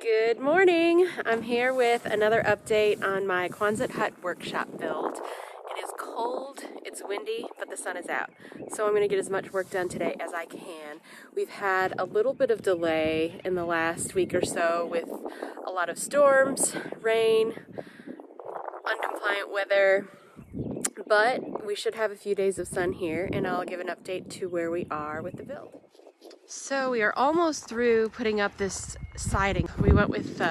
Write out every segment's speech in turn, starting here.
Good morning. I'm here with another update on my Quonset hut workshop build. It is cold, it's windy, but the sun is out. So I'm going to get as much work done today as I can. We've had a little bit of delay in the last week or so with a lot of storms, rain, uncompliant weather, but we should have a few days of sun here, and I'll give an update to where we are with the build. So we are almost through putting up this siding. We went with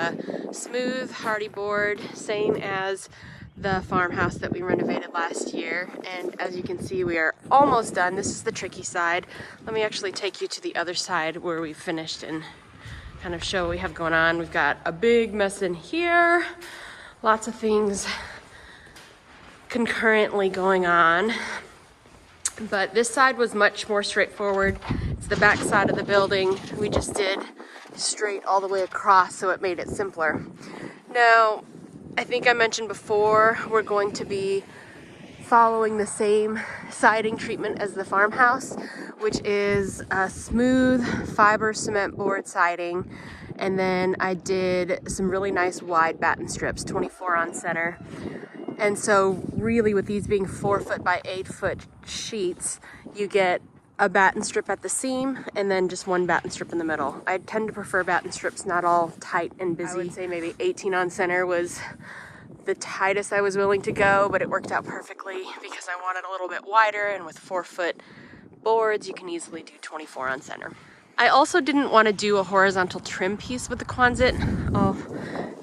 smooth Hardie board, same as the farmhouse that we renovated last year. And as you can see, we are almost done. This is the tricky side. Let me actually take you to the other side where we finished and kind of show what we have going on. We've got a big mess in here, lots of things concurrently going on. But this side was much more straightforward. It's the back side of the building. We just did straight all the way across, so it made it simpler. Now, I think I mentioned before, we're going to be following the same siding treatment as the farmhouse, which is a smooth fiber cement board siding. And then I did some really nice wide batten strips, 24 on center. And so really with these being 4 foot by 8 foot sheets, you get a batten strip at the seam and then just one batten strip in the middle. I tend to prefer batten strips not all tight and busy. I would say maybe 18 on center was the tightest I was willing to go, but it worked out perfectly because I wanted a little bit wider, and with 4 foot boards, you can easily do 24 on center. I also didn't want to do a horizontal trim piece with the Quonset. I'll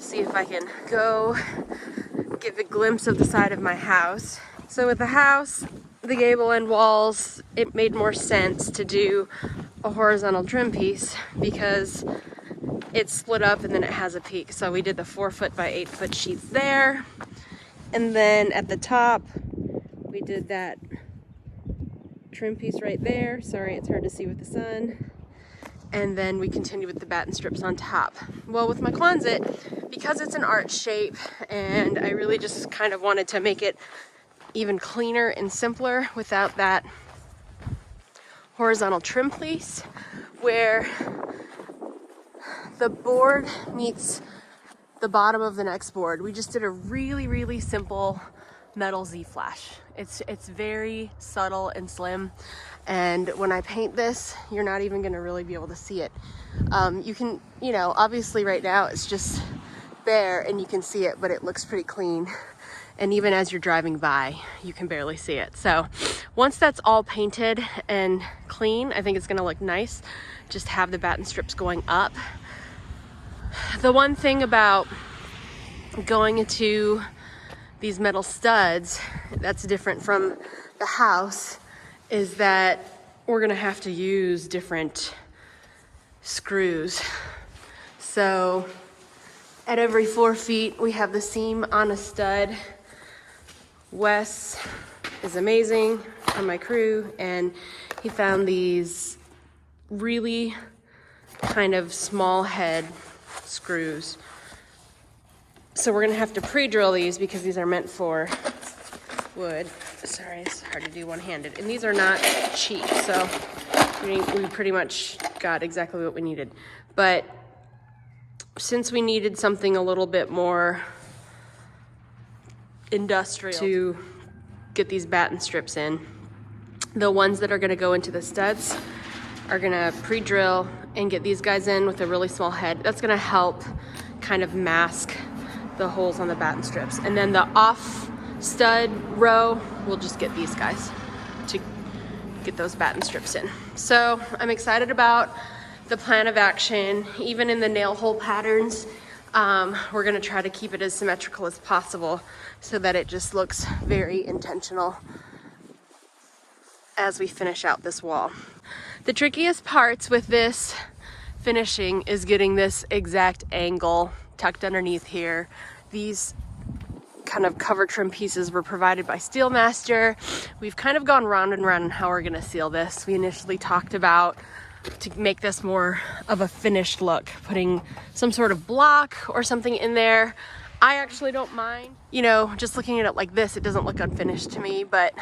see if I can go give a glimpse of the side of my house. So with the house, the gable end walls, it made more sense to do a horizontal trim piece because it's split up and then it has a peak. So we did the 4 foot by 8 foot sheets there. And then at the top, we did that trim piece right there. Sorry, it's hard to see with the sun. And then we continue with the batten strips on top. Well, with my Quonset, because it's an arch shape and I really just kind of wanted to make it even cleaner and simpler without that horizontal trim piece where the board meets the bottom of the next board. We just did a really, really simple metal Z-flash. It's very subtle and slim, and when I paint this, you're not even gonna really be able to see it. You can, obviously right now it's just bare and you can see it, but it looks pretty clean. And even as you're driving by, you can barely see it. So once that's all painted and clean, I think it's gonna look nice. Just have the batten strips going up. The one thing about going into these metal studs that's different from the house is that we're gonna have to use different screws. So at every 4 feet, we have the seam on a stud. Wes is amazing on my crew, and he found these really kind of small head screws. So we're gonna have to pre-drill these because these are meant for wood. Sorry, it's hard to do one-handed. And these are not cheap, so we pretty much got exactly what we needed. But since we needed something a little bit more industrial to get these batten strips in, the ones that are gonna go into the studs are gonna pre-drill and get these guys in with a really small head. That's gonna help kind of mask the holes on the batten strips. And then the off stud row, we'll just get these guys to get those batten strips in. So I'm excited about the plan of action. Even in the nail hole patterns, we're gonna try to keep it as symmetrical as possible so that it just looks very intentional as we finish out this wall. The trickiest parts with this finishing is getting this exact angle tucked underneath here. These kind of cover trim pieces were provided by SteelMaster. We've kind of gone round and round on how we're gonna seal this. We initially talked about, to make this more of a finished look, putting some sort of block or something in there. I actually don't mind. Just looking at it like this, it doesn't look unfinished to me, but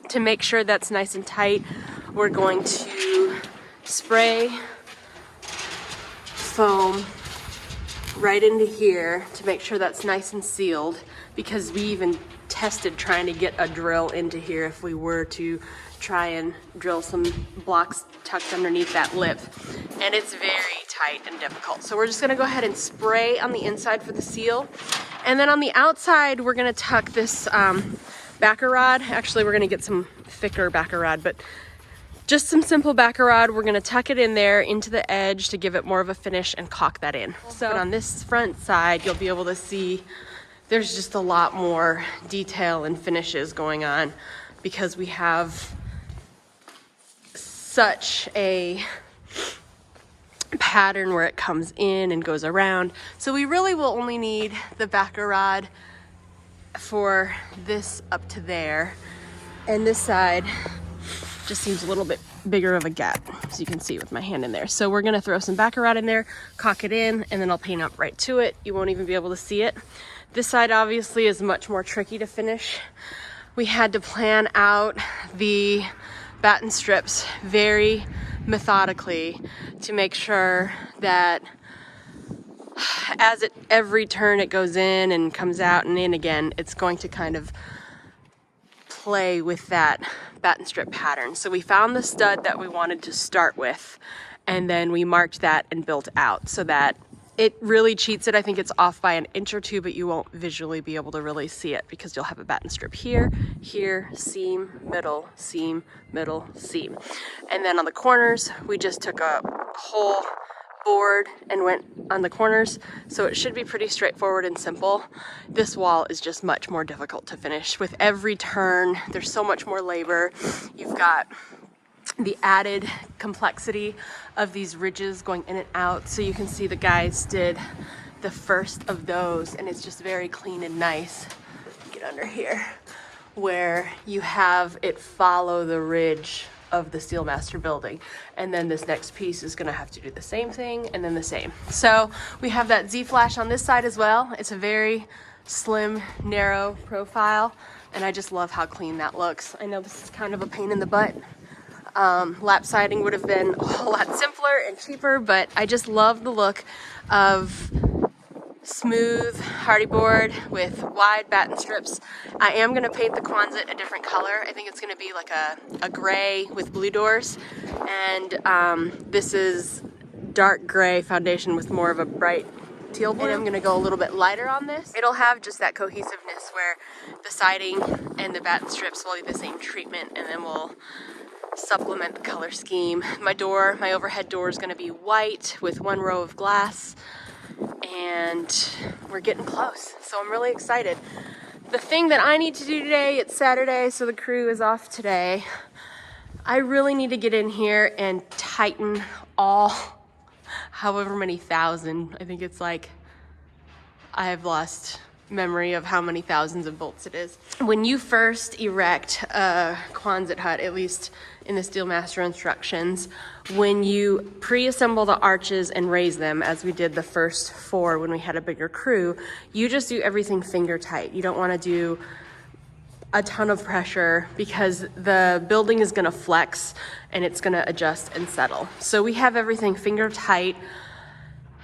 to make sure that's nice and tight, we're going to spray foam right into here to make sure that's nice and sealed, because we even tested trying to get a drill into here if we were to try and drill some blocks tucked underneath that lip, and it's very tight and difficult. So we're just gonna go ahead and spray on the inside for the seal, and then on the outside we're gonna tuck this backer rod. Actually, we're gonna get some thicker backer rod, but just some simple backer rod. We're gonna tuck it in there into the edge to give it more of a finish and caulk that in. So on this front side, you'll be able to see there's just a lot more detail and finishes going on because we have such a pattern where it comes in and goes around. So we really will only need the backer rod for this up to there. And this side just seems a little bit bigger of a gap, as you can see with my hand in there. So we're gonna throw some backer rod in there, caulk it in, and then I'll paint up right to it. You won't even be able to see it. This side obviously is much more tricky to finish. We had to plan out the batten strips very methodically to make sure that as every turn it goes in and comes out and in again, it's going to kind of play with that batten strip pattern. So we found the stud that we wanted to start with, and then we marked that and built out so that it really cheats it. I think it's off by an inch or two, but you won't visually be able to really see it because you'll have a batten strip here, here, seam, middle, seam, middle, seam. And then on the corners, we just took a whole board and went on the corners. So it should be pretty straightforward and simple. This wall is just much more difficult to finish. With every turn, there's so much more labor. You've got the added complexity of these ridges going in and out. So you can see the guys did the first of those, and it's just very clean and nice. Get under here, where you have it follow the ridge of the SteelMaster building. And then this next piece is gonna have to do the same thing and then the same. So we have that Z-flash on this side as well. It's a very slim, narrow profile, and I just love how clean that looks. I know this is kind of a pain in the butt. Lap siding would have been a whole lot simpler and cheaper, but I just love the look of smooth Hardie board with wide batten strips. I am going to paint the Quonset a different color. I think it's going to be like a gray with blue doors, and this is dark gray foundation with more of a bright teal blue. And I'm going to go a little bit lighter on this. It'll have just that cohesiveness where the siding and the batten strips will be the same treatment, and then we'll supplement the color scheme. My overhead door is going to be white with one row of glass, and we're getting close. So I'm really excited. The thing that I need to do today, it's Saturday, so the crew is off today. I really need to get in here and tighten all however many thousand. I think it's like, I've lost memory of how many thousands of bolts it is. When you first erect a Quonset hut, at least in the SteelMaster instructions, when you pre-assemble the arches and raise them, as we did the first 4 when we had a bigger crew, you just do everything finger tight. You don't want to do a ton of pressure because the building is going to flex and it's going to adjust and settle. So we have everything finger tight.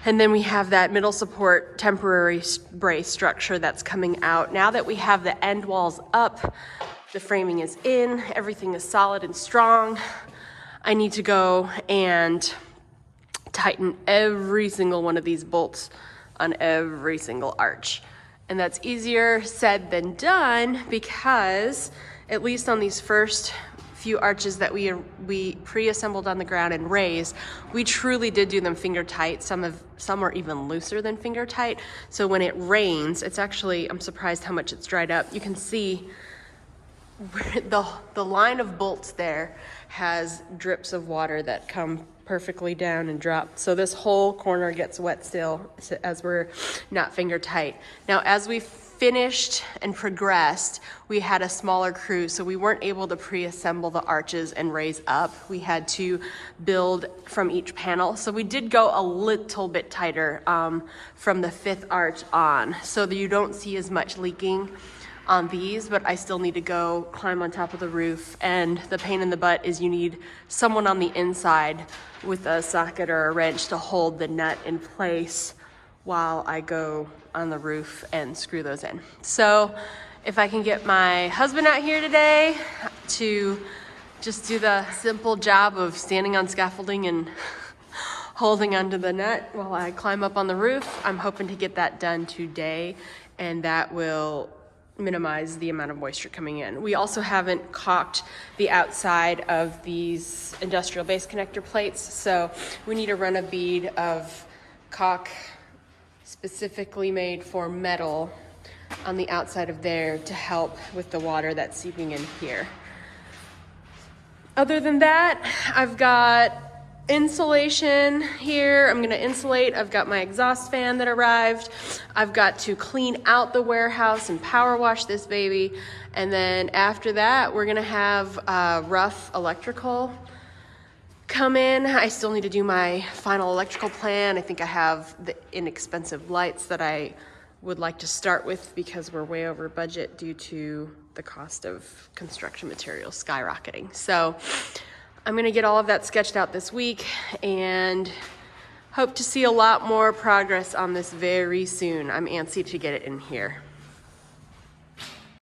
And then we have that middle support temporary brace structure that's coming out. Now that we have the end walls up, the framing is in, everything is solid and strong, I need to go and tighten every single one of these bolts on every single arch. And that's easier said than done because, at least on these first few arches that we pre-assembled on the ground and raised, we truly did do them finger tight. Some are even looser than finger tight. So when it rains, it's actually, I'm surprised how much it's dried up. You can see where the line of bolts there has drips of water that come perfectly down and drop. So this whole corner gets wet still as we're not finger tight. Now, as we finished and progressed, we had a smaller crew, so we weren't able to pre-assemble the arches and raise up. We had to build from each panel. So we did go a little bit tighter from the 5th arch on, so that you don't see as much leaking on these, but I still need to go climb on top of the roof. And the pain in the butt is you need someone on the inside with a socket or a wrench to hold the nut in place while I go on the roof and screw those in. So if I can get my husband out here today to just do the simple job of standing on scaffolding and holding onto the net while I climb up on the roof, I'm hoping to get that done today, and that will minimize the amount of moisture coming in. We also haven't caulked the outside of these industrial base connector plates, so we need to run a bead of caulk specifically made for metal on the outside of there to help with the water that's seeping in here. Other than that, I've got insulation here. I'm gonna insulate. I've got my exhaust fan that arrived. I've got to clean out the warehouse and power wash this baby. And then after that, we're gonna have rough electrical come in. I still need to do my final electrical plan. I think I have the inexpensive lights that I would like to start with because we're way over budget due to the cost of construction materials skyrocketing. So I'm gonna get all of that sketched out this week and hope to see a lot more progress on this very soon. I'm antsy to get it in here.